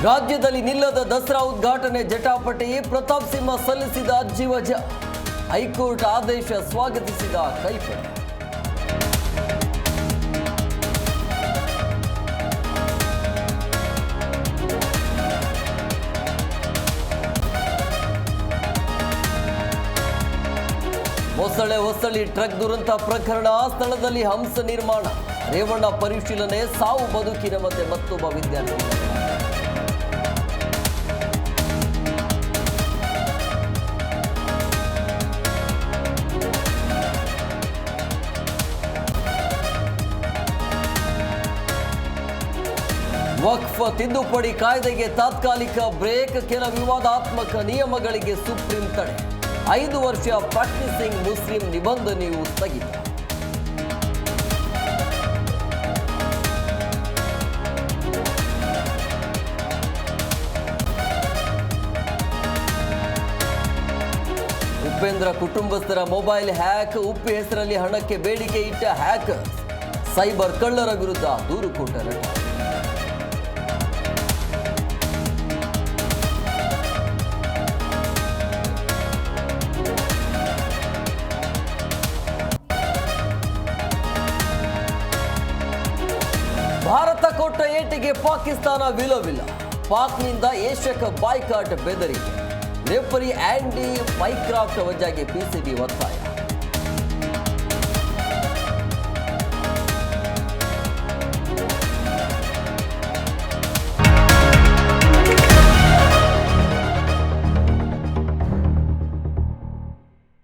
ರಾಜ್ಯದಲ್ಲಿ ನಿಲ್ಲದ ದಸರಾ ಉದ್ಘಾಟನೆ ಜಟಾಪಟಿ. ಪ್ರತಾಪ್ ಸಿಂಹ ಸಲ್ಲಿಸಿದ ಅರ್ಜಿ ವಜಾ. ಹೈಕೋರ್ಟ್ ಆದೇಶ ಸ್ವಾಗತಿಸಿದ ಕೈಪಡೆ. ಹೊಸಳ್ಳಿ ಟ್ರಕ್ ದುರಂತ ಪ್ರಕರಣ. ಸ್ಥಳದಲ್ಲಿ ಹಂಸ ನಿರ್ಮಾಣ. ರೇವಣ್ಣ ಪರಿಶೀಲನೆ. ಸಾವು ಬದುಕಿನ ಮಧ್ಯೆ ಮತ್ತೊಬ್ಬ ವಿದ್ಯಾರ್ಥಿ. ವಕ್ಫ್ ತಿದ್ದುಪಡಿ ಕಾಯ್ದೆಗೆ ತಾತ್ಕಾಲಿಕ ಬ್ರೇಕ್. ಕೆಲ ವಿವಾದಾತ್ಮಕ ನಿಯಮಗಳಿಗೆ ಸುಪ್ರೀಂ ತಡೆ. 5 ವರ್ಷ ಪ್ರಾಕ್ಟೀಸಿಂಗ್ ಮುಸ್ಲಿಂ ನಿಬಂಧನೆಯು ಸ್ಥಗಿತ. ಉಪೇಂದ್ರ ಕುಟುಂಬಸ್ಥರ ಮೊಬೈಲ್ ಹ್ಯಾಕ್. ಉಪ್ಪು ಹೆಸರಲ್ಲಿ ಹಣಕ್ಕೆ ಬೇಡಿಕೆ ಇಟ್ಟ ಹ್ಯಾಕರ್ಸ್. ಸೈಬರ್ ಕಳ್ಳರ ವಿರುದ್ಧ ದೂರು ಕೊಟ್ಟ ನಟ. ಭಾರತ ಕೊಟ್ಟ ಏಟಿಗೆ ಪಾಕಿಸ್ತಾನ ವಿಲವಿಲ್ಲ. ಪಾಕ್ನಿಂದ ಏಷ್ಯಾ ಕಪ್ ಬಾಯ್ಕಾಟ್ ಬೆದರಿಕೆ. ರೆಫರಿ ಆಂಡಿ ಮೈಕ್ರಾಫ್ಟ್ ವಜಾಗೆ ಪಿಸಿಬಿ ಒತ್ತಾಯ.